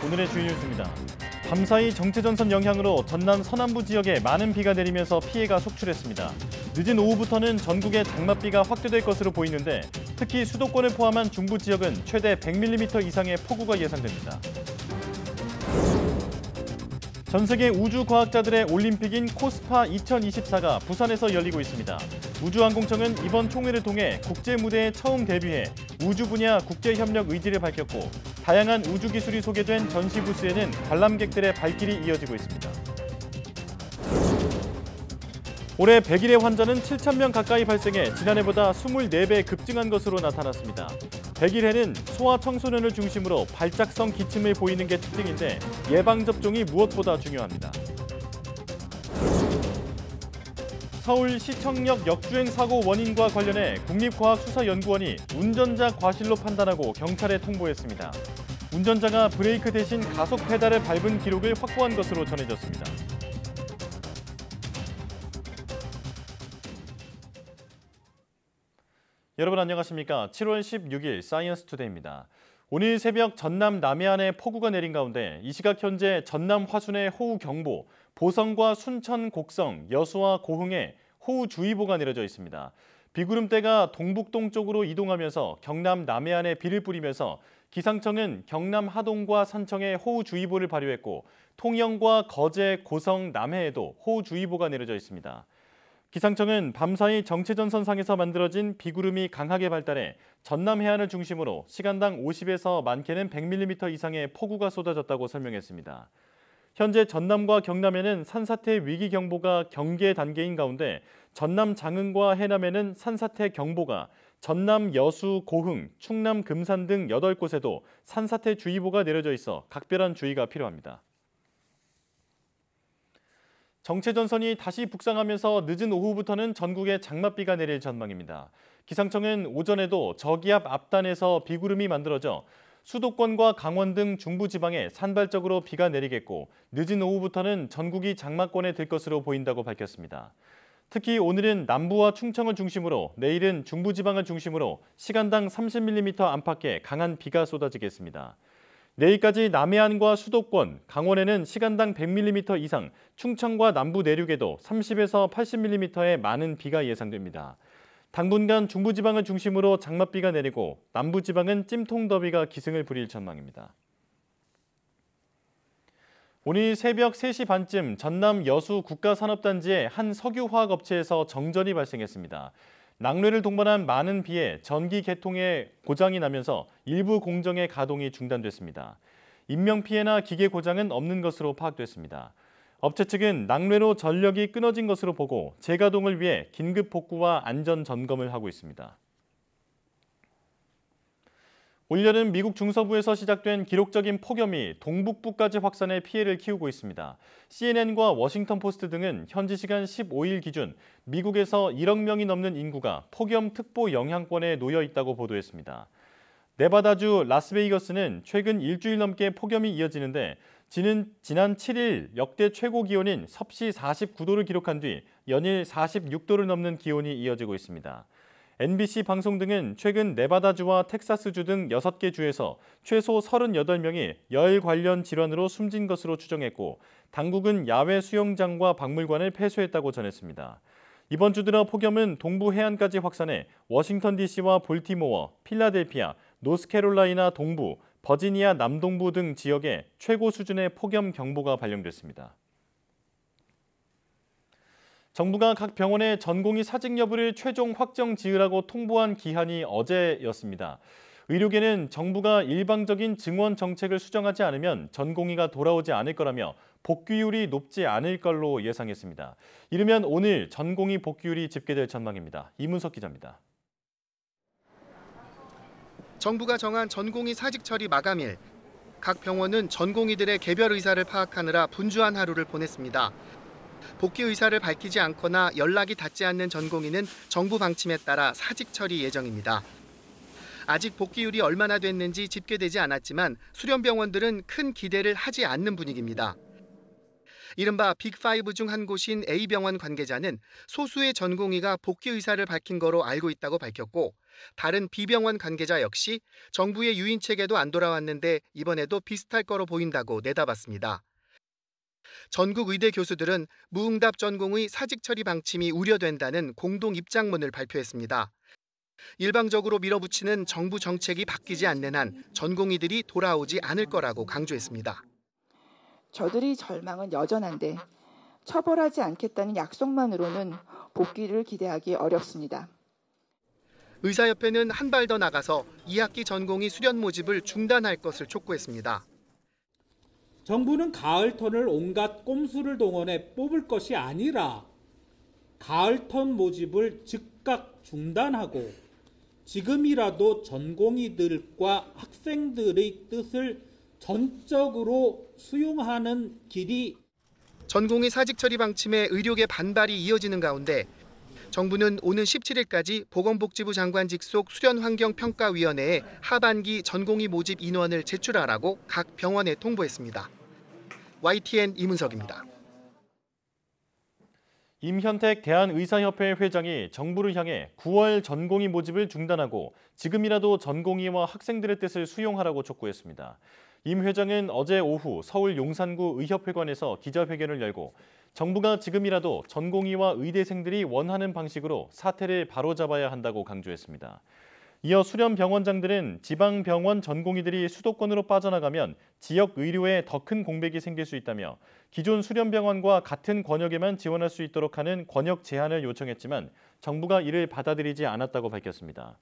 오늘의 주요 뉴스입니다. 밤사이 정체전선 영향으로 전남 서남부 지역에 많은 비가 내리면서 피해가 속출했습니다. 늦은 오후부터는 전국에 장맛비가 확대될 것으로 보이는데 특히 수도권을 포함한 중부 지역은 최대 100mm 이상의 폭우가 예상됩니다. 전 세계 우주과학자들의 올림픽인 코스파 2024가 부산에서 열리고 있습니다. 우주항공청은 이번 총회를 통해 국제 무대에 처음 데뷔해 우주 분야 국제협력 의지를 밝혔고 다양한 우주기술이 소개된 전시 부스에는 관람객들의 발길이 이어지고 있습니다. 올해 100일의 환자는 7,000명 가까이 발생해 지난해보다 24배 급증한 것으로 나타났습니다. 100일에는 소아 청소년을 중심으로 발작성 기침을 보이는 게 특징인데 예방접종이 무엇보다 중요합니다. 서울시청역 역주행 사고 원인과 관련해 국립과학수사연구원이 운전자 과실로 판단하고 경찰에 통보했습니다. 운전자가 브레이크 대신 가속 페달을 밟은 기록을 확보한 것으로 전해졌습니다. 여러분 안녕하십니까? 7월 16일 사이언스 투데이입니다. 오늘 새벽 전남 남해안에 폭우가 내린 가운데 이 시각 현재 전남 화순에 호우경보, 보성과 순천, 곡성, 여수와 고흥에 호우주의보가 내려져 있습니다. 비구름대가 동북동쪽으로 이동하면서 경남 남해안에 비를 뿌리면서 기상청은 경남 하동과 산청에 호우주의보를 발효했고 통영과 거제, 고성, 남해에도 호우주의보가 내려져 있습니다. 기상청은 밤사이 정체전선상에서 만들어진 비구름이 강하게 발달해 전남 해안을 중심으로 시간당 50에서 많게는 100mm 이상의 폭우가 쏟아졌다고 설명했습니다. 현재 전남과 경남에는 산사태 위기경보가 경계 단계인 가운데 전남 장흥과 해남에는 산사태 경보가, 전남 여수, 고흥, 충남 금산 등 8곳에도 산사태 주의보가 내려져 있어 각별한 주의가 필요합니다. 정체전선이 다시 북상하면서 늦은 오후부터는 전국에 장맛비가 내릴 전망입니다. 기상청은 오전에도 저기압 앞단에서 비구름이 만들어져 수도권과 강원 등 중부지방에 산발적으로 비가 내리겠고 늦은 오후부터는 전국이 장마권에 들 것으로 보인다고 밝혔습니다. 특히 오늘은 남부와 충청을 중심으로 내일은 중부지방을 중심으로 시간당 30mm 안팎의 강한 비가 쏟아지겠습니다. 내일까지 남해안과 수도권, 강원에는 시간당 100mm 이상, 충청과 남부 내륙에도 30에서 80mm의 많은 비가 예상됩니다. 당분간 중부지방을 중심으로 장맛비가 내리고 남부지방은 찜통더위가 기승을 부릴 전망입니다. 오늘 새벽 3시 반쯤 전남 여수 국가산업단지의 한 석유화학업체에서 정전이 발생했습니다. 낙뢰를 동반한 많은 비에 전기 계통에 고장이 나면서 일부 공정의 가동이 중단됐습니다. 인명피해나 기계 고장은 없는 것으로 파악됐습니다. 업체 측은 낙뢰로 전력이 끊어진 것으로 보고 재가동을 위해 긴급 복구와 안전 점검을 하고 있습니다. 올여름 미국 중서부에서 시작된 기록적인 폭염이 동북부까지 확산해 피해를 키우고 있습니다. CNN과 워싱턴 포스트 등은 현지 시간 15일 기준 미국에서 1억 명이 넘는 인구가 폭염 특보 영향권에 놓여 있다고 보도했습니다. 네바다주 라스베이거스는 최근 일주일 넘게 폭염이 이어지는데 지난 7일 역대 최고 기온인 섭씨 49도를 기록한 뒤 연일 46도를 넘는 기온이 이어지고 있습니다. NBC 방송 등은 최근 네바다주와 텍사스주 등 6개 주에서 최소 38명이 열 관련 질환으로 숨진 것으로 추정했고 당국은 야외 수영장과 박물관을 폐쇄했다고 전했습니다. 이번 주 들어 폭염은 동부 해안까지 확산해 워싱턴 DC와 볼티모어, 필라델피아, 노스캐롤라이나 동부, 버지니아 남동부 등 지역에 최고 수준의 폭염 경보가 발령됐습니다. 정부가 각 병원의 전공의 사직 여부를 최종 확정 지으라고 통보한 기한이 어제였습니다. 의료계는 정부가 일방적인 증원 정책을 수정하지 않으면 전공의가 돌아오지 않을 거라며 복귀율이 높지 않을 걸로 예상했습니다. 이르면 오늘 전공의 복귀율이 집계될 전망입니다. 이문석 기자입니다. 정부가 정한 전공의 사직 처리 마감일. 각 병원은 전공의들의 개별 의사를 파악하느라 분주한 하루를 보냈습니다. 복귀 의사를 밝히지 않거나 연락이 닿지 않는 전공의는 정부 방침에 따라 사직 처리 예정입니다. 아직 복귀율이 얼마나 됐는지 집계되지 않았지만 수련병원들은 큰 기대를 하지 않는 분위기입니다. 이른바 빅5 중 한 곳인 A병원 관계자는 소수의 전공의가 복귀 의사를 밝힌 거로 알고 있다고 밝혔고 다른 비병원 관계자 역시 정부의 유인 체계도 안 돌아왔는데 이번에도 비슷할 거로 보인다고 내다봤습니다. 전국 의대 교수들은 무응답 전공의 사직 처리 방침이 우려된다는 공동 입장문을 발표했습니다. 일방적으로 밀어붙이는 정부 정책이 바뀌지 않는 한 전공의들이 돌아오지 않을 거라고 강조했습니다. 저들의 절망은 여전한데 처벌하지 않겠다는 약속만으로는 복귀를 기대하기 어렵습니다. 의사협회는 한 발 더 나가서 2학기 전공의 수련 모집을 중단할 것을 촉구했습니다. 정부는 가을턴을 온갖 꼼수를 동원해 뽑을 것이 아니라 가을턴 모집을 즉각 중단하고 지금이라도 전공의들과 학생들의 뜻을 전적으로 수용하는 길이 전공의 사직 처리 방침에 의료계 반발이 이어지는 가운데 정부는 오는 17일까지 보건복지부 장관 직속 수련환경평가위원회에 하반기 전공의 모집 인원을 제출하라고 각 병원에 통보했습니다. YTN 이문석입니다. 임현택 대한의사협회 회장이 정부를 향해 9월 전공의 모집을 중단하고 지금이라도 전공의와 학생들의 뜻을 수용하라고 촉구했습니다. 임 회장은 어제 오후 서울 용산구 의협회관에서 기자회견을 열고 정부가 지금이라도 전공의와 의대생들이 원하는 방식으로 사태를 바로잡아야 한다고 강조했습니다. 이어 수련 병원장들은 지방병원 전공의들이 수도권으로 빠져나가면 지역 의료에 더 큰 공백이 생길 수 있다며 기존 수련병원과 같은 권역에만 지원할 수 있도록 하는 권역 제한을 요청했지만 정부가 이를 받아들이지 않았다고 밝혔습니다.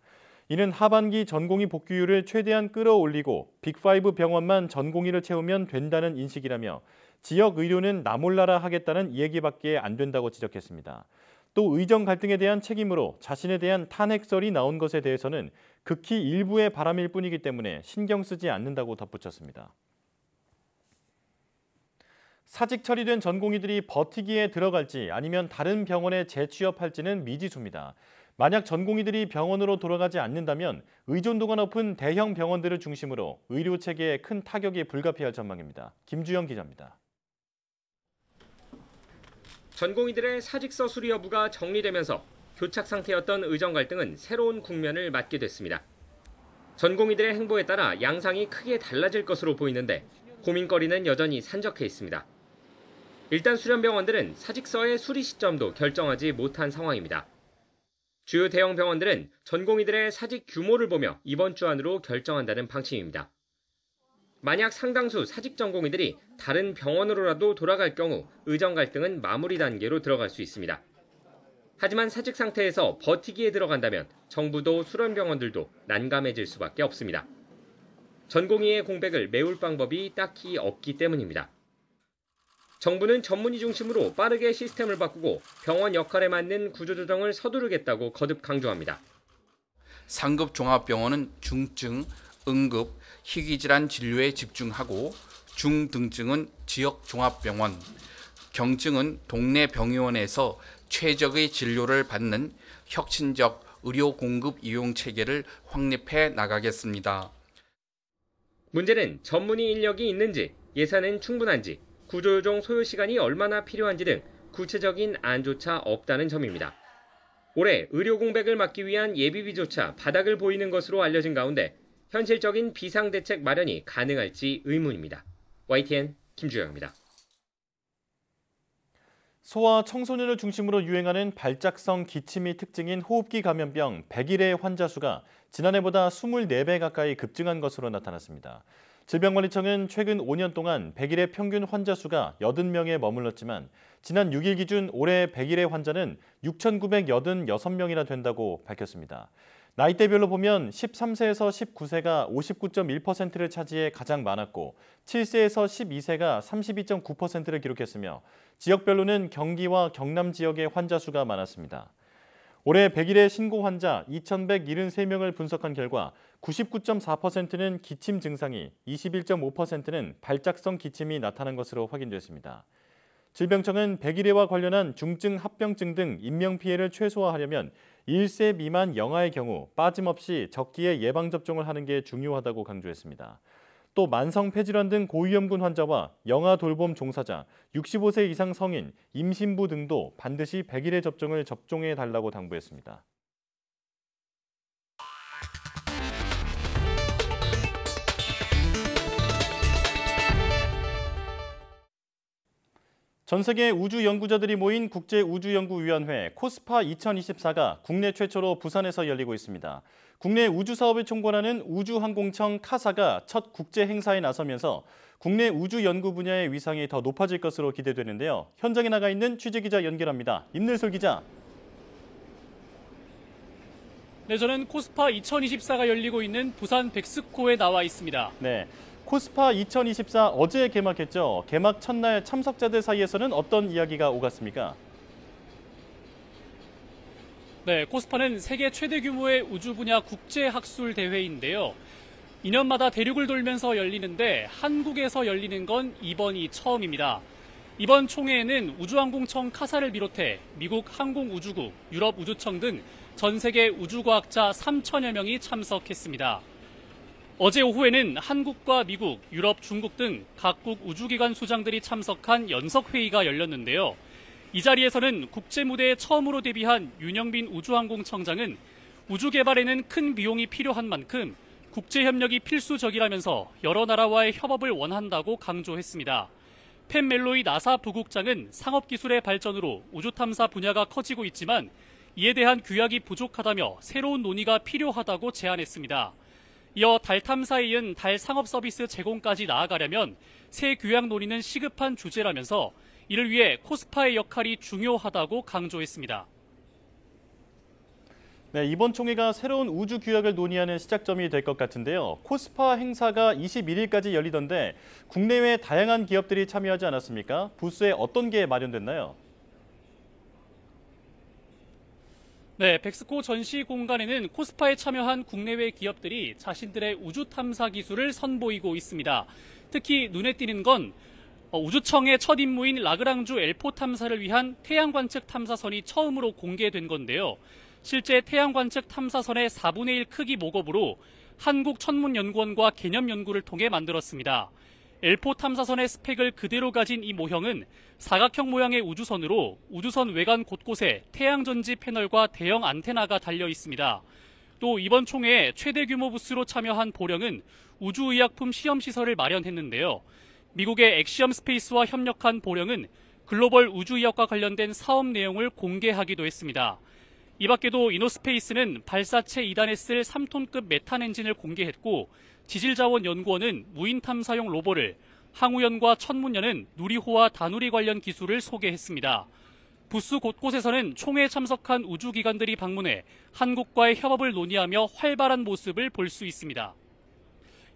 이는 하반기 전공의 복귀율을 최대한 끌어올리고 빅5 병원만 전공의를 채우면 된다는 인식이라며 지역 의료는 나 몰라라 하겠다는 얘기밖에 안 된다고 지적했습니다. 또 의정 갈등에 대한 책임으로 자신에 대한 탄핵설이 나온 것에 대해서는 극히 일부의 바람일 뿐이기 때문에 신경 쓰지 않는다고 덧붙였습니다. 사직 처리된 전공의들이 버티기에 들어갈지 아니면 다른 병원에 재취업할지는 미지수입니다. 만약 전공의들이 병원으로 돌아가지 않는다면 의존도가 높은 대형 병원들을 중심으로 의료 체계에 큰 타격이 불가피할 전망입니다. 김주영 기자입니다. 전공의들의 사직서 수리 여부가 정리되면서 교착 상태였던 의정 갈등은 새로운 국면을 맞게 됐습니다. 전공의들의 행보에 따라 양상이 크게 달라질 것으로 보이는데 고민거리는 여전히 산적해 있습니다. 일단 수련병원들은 사직서의 수리 시점도 결정하지 못한 상황입니다. 주요 대형 병원들은 전공의들의 사직 규모를 보며 이번 주 안으로 결정한다는 방침입니다. 만약 상당수 사직 전공의들이 다른 병원으로라도 돌아갈 경우 의정 갈등은 마무리 단계로 들어갈 수 있습니다. 하지만 사직 상태에서 버티기에 들어간다면 정부도 수련병원들도 난감해질 수밖에 없습니다. 전공의의 공백을 메울 방법이 딱히 없기 때문입니다. 정부는 전문의 중심으로 빠르게 시스템을 바꾸고 병원 역할에 맞는 구조조정을 서두르겠다고 거듭 강조합니다. 상급 종합병원은 중증, 응급, 희귀질환 진료에 집중하고 중등증은 지역 종합병원, 경증은 동네 병의원에서 최적의 진료를 받는 혁신적 의료 공급 이용 체계를 확립해 나가겠습니다. 문제는 전문의 인력이 있는지, 예산은 충분한지, 구조조정 소요 시간이 얼마나 필요한지 등 구체적인 안조차 없다는 점입니다. 올해 의료 공백을 막기 위한 예비비조차 바닥을 보이는 것으로 알려진 가운데 현실적인 비상대책 마련이 가능할지 의문입니다. YTN 김주영입니다. 소아 청소년을 중심으로 유행하는 발작성 기침이 특징인 호흡기 감염병 101의 환자 수가 지난해보다 24배 가까이 급증한 것으로 나타났습니다. 질병관리청은 최근 5년 동안 101의 평균 환자 수가 80명에 머물렀지만 지난 6일 기준 올해 101의 환자는 6,986명이나 된다고 밝혔습니다. 나이대별로 보면 13세에서 19세가 59.1%를 차지해 가장 많았고 7세에서 12세가 32.9%를 기록했으며 지역별로는 경기와 경남 지역의 환자 수가 많았습니다. 올해 100일의 신고 환자 2,173명을 분석한 결과 99.4%는 기침 증상이, 21.5%는 발작성 기침이 나타난 것으로 확인됐습니다. 질병청은 101회와 관련한 중증 합병증 등 인명피해를 최소화하려면 1세 미만 영아의 경우 빠짐없이 적기에 예방접종을 하는 게 중요하다고 강조했습니다. 또 만성폐질환 등 고위험군 환자와 영아 돌봄 종사자, 65세 이상 성인, 임신부 등도 반드시 101회 접종을 접종해달라고 당부했습니다. 전 세계 우주 연구자들이 모인 국제우주연구위원회 코스파 2024가 국내 최초로 부산에서 열리고 있습니다. 국내 우주 사업을 총괄하는 우주항공청 카사가 첫 국제 행사에 나서면서 국내 우주 연구 분야의 위상이 더 높아질 것으로 기대되는데요. 현장에 나가 있는 취재기자 연결합니다. 임늘솔 기자. 네, 저는 코스파 2024가 열리고 있는 부산 백스코에 나와 있습니다. 네, 코스파 2024 어제 개막했죠. 개막 첫날 참석자들 사이에서는 어떤 이야기가 오갔습니까? 네, 코스파는 세계 최대 규모의 우주 분야 국제 학술 대회인데요. 2년마다 대륙을 돌면서 열리는데 한국에서 열리는 건 이번이 처음입니다. 이번 총회에는 우주항공청 카사를 비롯해 미국 항공우주국, 유럽우주청 등 전 세계 우주과학자 3천여 명이 참석했습니다. 어제 오후에는 한국과 미국, 유럽, 중국 등 각국 우주기관 소장들이 참석한 연석회의가 열렸는데요. 이 자리에서는 국제무대에 처음으로 데뷔한 윤영빈 우주항공청장은 우주 개발에는 큰 비용이 필요한 만큼 국제협력이 필수적이라면서 여러 나라와의 협업을 원한다고 강조했습니다. 팬 멜로이 나사 부국장은 상업기술의 발전으로 우주탐사 분야가 커지고 있지만 이에 대한 규약이 부족하다며 새로운 논의가 필요하다고 제안했습니다. 이어 달 탐사에 이은 달 상업 서비스 제공까지 나아가려면 새 규약 논의는 시급한 주제라면서 이를 위해 코스파의 역할이 중요하다고 강조했습니다. 네, 이번 총회가 새로운 우주 규약을 논의하는 시작점이 될 것 같은데요. 코스파 행사가 21일까지 열리던데 국내외 다양한 기업들이 참여하지 않았습니까? 부스에 어떤 게 마련됐나요? 네, 백스코 전시 공간에는 코스파에 참여한 국내외 기업들이 자신들의 우주 탐사 기술을 선보이고 있습니다. 특히 눈에 띄는 건 우주청의 첫 임무인 라그랑주 L4 탐사를 위한 태양 관측 탐사선이 처음으로 공개된 건데요. 실제 태양 관측 탐사선의 4분의 1 크기 모겁으로 한국천문연구원과 개념 연구를 통해 만들었습니다. L4 탐사선의 스펙을 그대로 가진 이 모형은 사각형 모양의 우주선으로 우주선 외관 곳곳에 태양 전지 패널과 대형 안테나가 달려 있습니다. 또 이번 총회에 최대 규모 부스로 참여한 보령은 우주의약품 시험시설을 마련했는데요. 미국의 엑시엄 스페이스와 협력한 보령은 글로벌 우주의학과 관련된 사업 내용을 공개하기도 했습니다. 이 밖에도 이노스페이스는 발사체 2단에 쓸 3톤급 메탄 엔진을 공개했고 지질자원연구원은 무인 탐사용 로봇을, 항우연과 천문연은 누리호와 다누리 관련 기술을 소개했습니다. 부스 곳곳에서는 총회에 참석한 우주기관들이 방문해 한국과의 협업을 논의하며 활발한 모습을 볼 수 있습니다.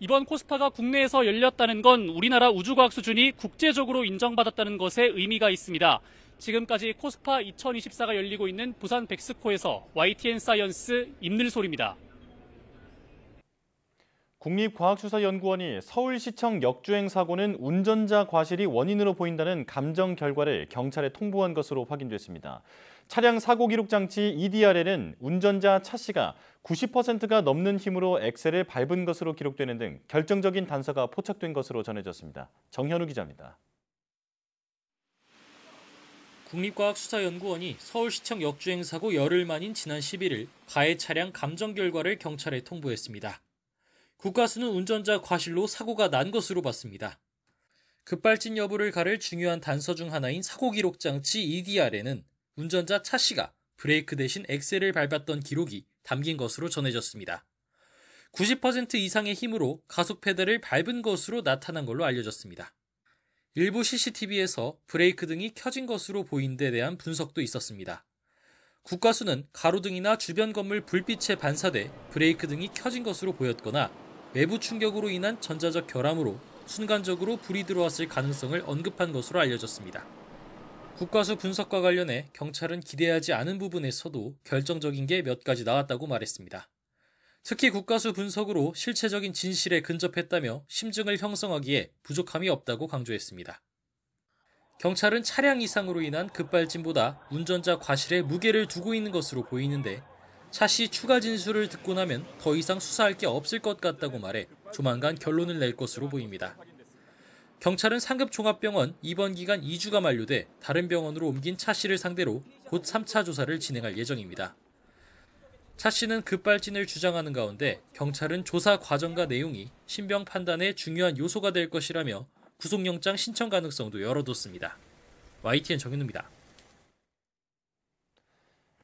이번 코스파가 국내에서 열렸다는 건 우리나라 우주과학 수준이 국제적으로 인정받았다는 것에 의미가 있습니다. 지금까지 코스파 2024가 열리고 있는 부산 백스코에서 YTN 사이언스 임늘솔입니다. 국립과학수사연구원이 서울시청 역주행 사고는 운전자 과실이 원인으로 보인다는 감정 결과를 경찰에 통보한 것으로 확인됐습니다. 차량 사고 기록 장치 EDR에는 운전자 차 씨가 90%가 넘는 힘으로 엑셀을 밟은 것으로 기록되는 등 결정적인 단서가 포착된 것으로 전해졌습니다. 정현우 기자입니다. 국립과학수사연구원이 서울시청 역주행 사고 열흘 만인 지난 11일 가해 차량 감정 결과를 경찰에 통보했습니다. 국과수는 운전자 과실로 사고가 난 것으로 봤습니다. 급발진 여부를 가를 중요한 단서 중 하나인 사고 기록 장치 EDR에는 운전자 차 씨가 브레이크 대신 엑셀을 밟았던 기록이 담긴 것으로 전해졌습니다. 90% 이상의 힘으로 가속 페달을 밟은 것으로 나타난 걸로 알려졌습니다. 일부 CCTV에서 브레이크 등이 켜진 것으로 보인 데 대한 분석도 있었습니다. 국과수는 가로등이나 주변 건물 불빛에 반사돼 브레이크 등이 켜진 것으로 보였거나 외부 충격으로 인한 전자적 결함으로 순간적으로 불이 들어왔을 가능성을 언급한 것으로 알려졌습니다. 국과수 분석과 관련해 경찰은 기대하지 않은 부분에서도 결정적인 게 몇 가지 나왔다고 말했습니다. 특히 국과수 분석으로 실체적인 진실에 근접했다며 심증을 형성하기에 부족함이 없다고 강조했습니다. 경찰은 차량 이상으로 인한 급발진보다 운전자 과실에 무게를 두고 있는 것으로 보이는데 차씨 추가 진술을 듣고 나면 더 이상 수사할 게 없을 것 같다고 말해 조만간 결론을 낼 것으로 보입니다. 경찰은 상급종합병원 입원 기간 2주가 만료돼 다른 병원으로 옮긴 차씨를 상대로 곧 3차 조사를 진행할 예정입니다. 차씨는 급발진을 주장하는 가운데 경찰은 조사 과정과 내용이 신병 판단에 중요한 요소가 될 것이라며 구속영장 신청 가능성도 열어뒀습니다. YTN 정현우입니다.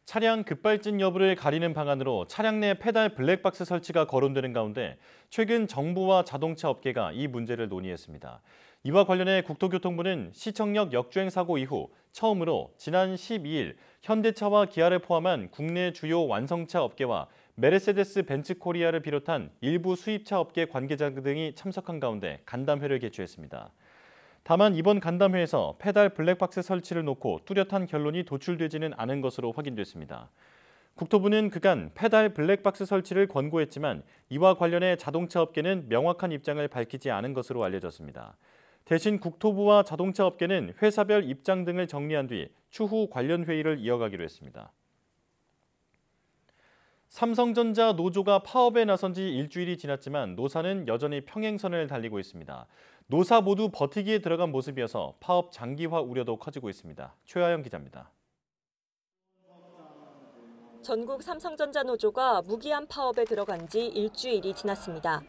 차량 급발진 여부를 가리는 방안으로 차량 내 페달 블랙박스 설치가 거론되는 가운데 최근 정부와 자동차 업계가 이 문제를 논의했습니다. 이와 관련해 국토교통부는 시청역 역주행 사고 이후 처음으로 지난 12일 현대차와 기아를 포함한 국내 주요 완성차 업계와 메르세데스 벤츠 코리아를 비롯한 일부 수입차 업계 관계자 등이 참석한 가운데 간담회를 개최했습니다. 다만 이번 간담회에서 페달 블랙박스 설치를 놓고 뚜렷한 결론이 도출되지는 않은 것으로 확인됐습니다. 국토부는 그간 페달 블랙박스 설치를 권고했지만 이와 관련해 자동차 업계는 명확한 입장을 밝히지 않은 것으로 알려졌습니다. 대신 국토부와 자동차 업계는 회사별 입장 등을 정리한 뒤 추후 관련 회의를 이어가기로 했습니다. 삼성전자 노조가 파업에 나선 지 일주일이 지났지만 노사는 여전히 평행선을 달리고 있습니다. 노사 모두 버티기에 들어간 모습이어서 파업 장기화 우려도 커지고 있습니다. 최하영 기자입니다. 전국 삼성전자 노조가 무기한 파업에 들어간 지 일주일이 지났습니다.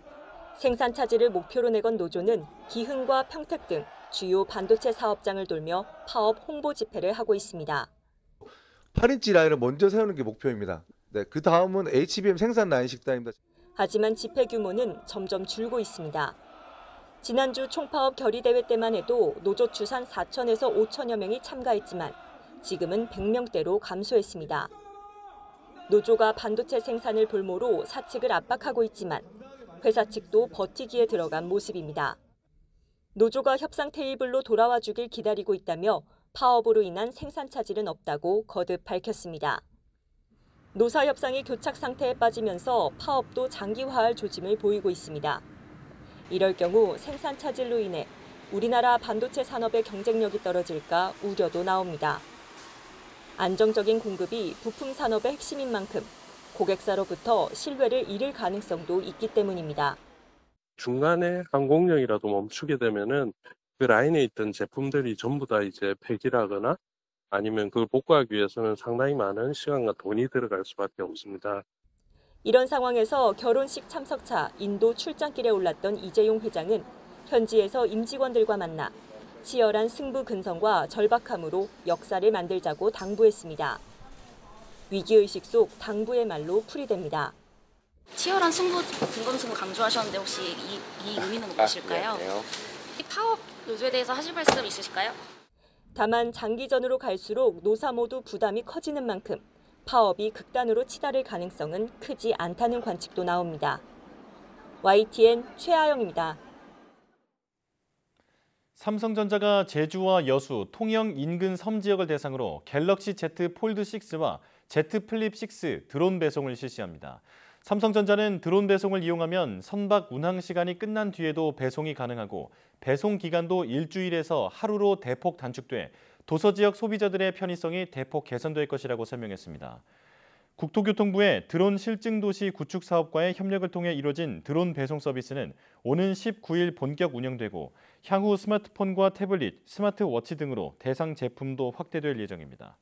생산 차질을 목표로 내건 노조는 기흥과 평택 등 주요 반도체 사업장을 돌며 파업 홍보 집회를 하고 있습니다. 8인치 라인을 먼저 세우는 게 목표입니다. 네, 그 다음은 HBM 생산 라인 식단입니다. 하지만 집회 규모는 점점 줄고 있습니다. 지난주 총파업 결의대회 때만 해도 노조 추산 4천에서 5천여 명이 참가했지만 지금은 100명대로 감소했습니다. 노조가 반도체 생산을 볼모로 사측을 압박하고 있지만 회사 측도 버티기에 들어간 모습입니다. 노조가 협상 테이블로 돌아와 주길 기다리고 있다며 파업으로 인한 생산 차질은 없다고 거듭 밝혔습니다. 노사 협상이 교착 상태에 빠지면서 파업도 장기화할 조짐을 보이고 있습니다. 이럴 경우 생산 차질로 인해 우리나라 반도체 산업의 경쟁력이 떨어질까 우려도 나옵니다. 안정적인 공급이 부품 산업의 핵심인 만큼 고객사로부터 신뢰를 잃을 가능성도 있기 때문입니다. 중간에 항공력이라도 멈추게 되면은 그 라인에 있던 제품들이 전부 다 이제 폐기라거나 아니면 그걸 복구하기 위해서는 상당히 많은 시간과 돈이 들어갈 수밖에 없습니다. 이런 상황에서 결혼식 참석차 인도 출장길에 올랐던 이재용 회장은 현지에서 임직원들과 만나 치열한 승부 근성과 절박함으로 역사를 만들자고 당부했습니다. 위기의식 속 당부의 말로 풀이됩니다. 치열한 승부, 근검승부 강조하셨는데 혹시 이 의미는 무엇일까요? 이 파업 노조에 대해서 하실 말씀 있으실까요? 다만 장기전으로 갈수록 노사 모두 부담이 커지는 만큼 파업이 극단으로 치달을 가능성은 크지 않다는 관측도 나옵니다. YTN 최하영입니다. 삼성전자가 제주와 여수, 통영 인근 섬 지역을 대상으로 갤럭시 Z 폴드 6와 Z 플립 6 드론 배송을 실시합니다. 삼성전자는 드론 배송을 이용하면 선박 운항 시간이 끝난 뒤에도 배송이 가능하고 배송 기간도 일주일에서 하루로 대폭 단축돼 도서 지역 소비자들의 편의성이 대폭 개선될 것이라고 설명했습니다. 국토교통부의 드론 실증도시 구축 사업과의 협력을 통해 이뤄진 드론 배송 서비스는 오는 19일 본격 운영되고 향후 스마트폰과 태블릿, 스마트워치 등으로 대상 제품도 확대될 예정입니다.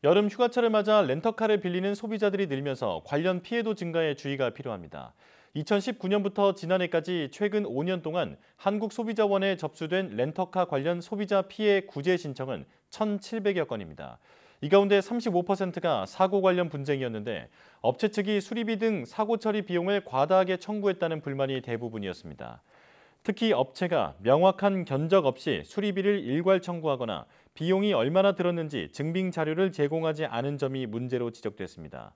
여름 휴가철을 맞아 렌터카를 빌리는 소비자들이 늘면서 관련 피해도 증가에 주의가 필요합니다. 2019년부터 지난해까지 최근 5년 동안 한국소비자원에 접수된 렌터카 관련 소비자 피해 구제 신청은 1,700여 건입니다. 이 가운데 35%가 사고 관련 분쟁이었는데 업체 측이 수리비 등 사고 처리 비용을 과다하게 청구했다는 불만이 대부분이었습니다. 특히 업체가 명확한 견적 없이 수리비를 일괄 청구하거나 비용이 얼마나 들었는지 증빙 자료를 제공하지 않은 점이 문제로 지적됐습니다.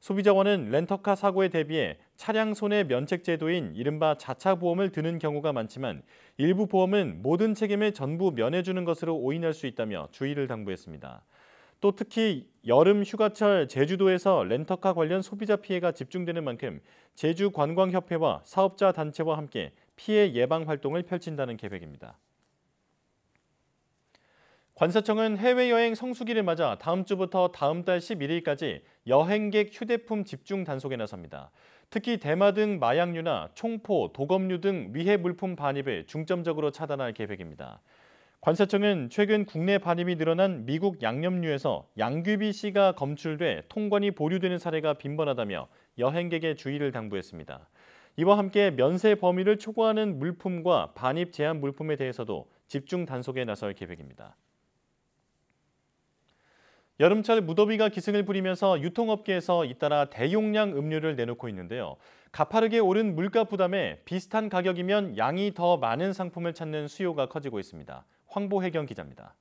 소비자원은 렌터카 사고에 대비해 차량 손해 면책 제도인 이른바 자차 보험을 드는 경우가 많지만 일부 보험은 모든 책임을 전부 면해주는 것으로 오인할 수 있다며 주의를 당부했습니다. 또 특히 여름 휴가철 제주도에서 렌터카 관련 소비자 피해가 집중되는 만큼 제주관광협회와 사업자 단체와 함께 피해 예방 활동을 펼친다는 계획입니다. 관세청은 해외여행 성수기를 맞아 다음 주부터 다음 달 11일까지 여행객 휴대폰 집중 단속에 나섭니다. 특히 대마 등 마약류나 총포, 도검류 등 위해 물품 반입을 중점적으로 차단할 계획입니다. 관세청은 최근 국내 반입이 늘어난 미국 양념류에서 양귀비 씨가 검출돼 통관이 보류되는 사례가 빈번하다며 여행객의 주의를 당부했습니다. 이와 함께 면세 범위를 초과하는 물품과 반입 제한 물품에 대해서도 집중 단속에 나설 계획입니다. 여름철 무더위가 기승을 부리면서 유통업계에서 잇따라 대용량 음료를 내놓고 있는데요. 가파르게 오른 물가 부담에 비슷한 가격이면 양이 더 많은 상품을 찾는 수요가 커지고 있습니다. 황보혜경 기자입니다.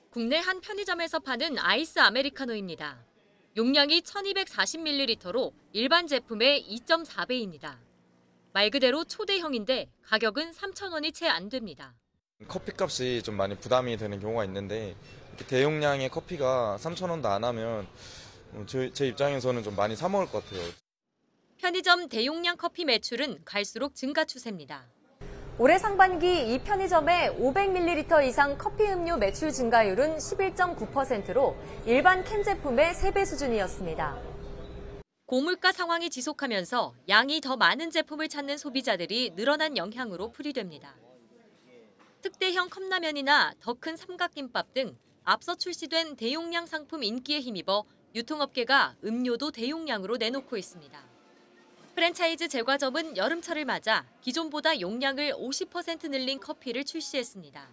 국내 한 편의점에서 파는 아이스 아메리카노입니다. 용량이 1240ml로 일반 제품의 2.4배입니다. 말 그대로 초대형인데 가격은 3,000원이 채 안 됩니다. 커피값이 좀 많이 부담이 되는 경우가 있는데 이렇게 대용량의 커피가 3,000원도 안 하면 제 입장에서는 좀 많이 사 먹을 것 같아요. 편의점 대용량 커피 매출은 갈수록 증가 추세입니다. 올해 상반기 이 편의점의 500ml 이상 커피 음료 매출 증가율은 11.9%로 일반 캔 제품의 3배 수준이었습니다. 고물가 상황이 지속하면서 양이 더 많은 제품을 찾는 소비자들이 늘어난 영향으로 풀이됩니다. 특대형 컵라면이나 더 큰 삼각김밥 등 앞서 출시된 대용량 상품 인기에 힘입어 유통업계가 음료도 대용량으로 내놓고 있습니다. 프랜차이즈 제과점은 여름철을 맞아 기존보다 용량을 50% 늘린 커피를 출시했습니다.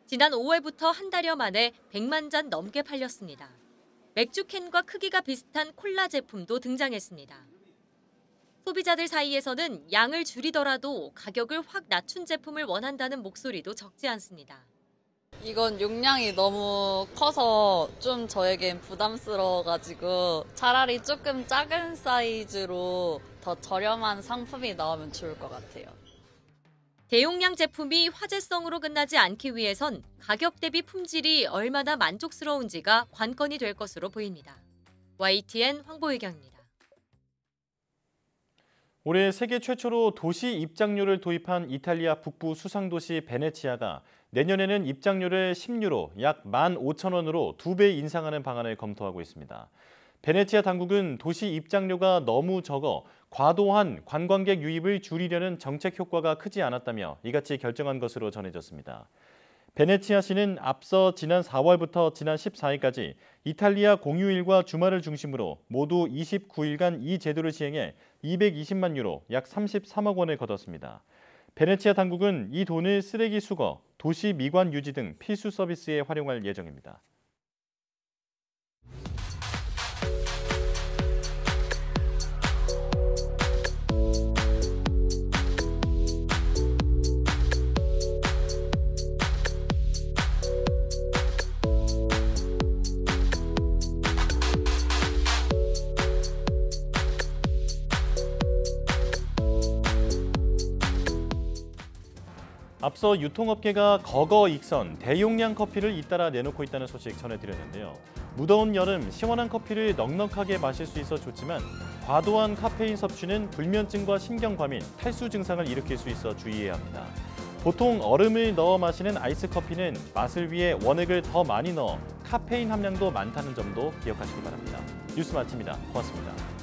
지난 5월부터 한 달여 만에 100만 잔 넘게 팔렸습니다. 맥주 캔과 크기가 비슷한 콜라 제품도 등장했습니다. 소비자들 사이에서는 양을 줄이더라도 가격을 확 낮춘 제품을 원한다는 목소리도 적지 않습니다. 이건 용량이 너무 커서 좀 저에겐 부담스러워가지고 차라리 조금 작은 사이즈로 더 저렴한 상품이 나오면 좋을 것 같아요. 대용량 제품이 화제성으로 끝나지 않기 위해선 가격 대비 품질이 얼마나 만족스러운지가 관건이 될 것으로 보입니다. YTN 황보혜경입니다. 올해 세계 최초로 도시 입장료를 도입한 이탈리아 북부 수상도시 베네치아가 내년에는 입장료를 10유로, 약 15,000원으로 2배 인상하는 방안을 검토하고 있습니다. 베네치아 당국은 도시 입장료가 너무 적어 과도한 관광객 유입을 줄이려는 정책 효과가 크지 않았다며 이같이 결정한 것으로 전해졌습니다. 베네치아시는 앞서 지난 4월부터 지난 14일까지 이탈리아 공휴일과 주말을 중심으로 모두 29일간 이 제도를 시행해 220만 유로, 약 33억 원을 거뒀습니다. 베네치아 당국은 이 돈을 쓰레기 수거, 도시 미관 유지 등 필수 서비스에 활용할 예정입니다. 앞서 유통업계가 거거익선 대용량 커피를 잇따라 내놓고 있다는 소식 전해드렸는데요. 무더운 여름 시원한 커피를 넉넉하게 마실 수 있어 좋지만 과도한 카페인 섭취는 불면증과 신경과민, 탈수 증상을 일으킬 수 있어 주의해야 합니다. 보통 얼음을 넣어 마시는 아이스 커피는 맛을 위해 원액을 더 많이 넣어 카페인 함량도 많다는 점도 기억하시기 바랍니다. 뉴스 마칩니다. 고맙습니다.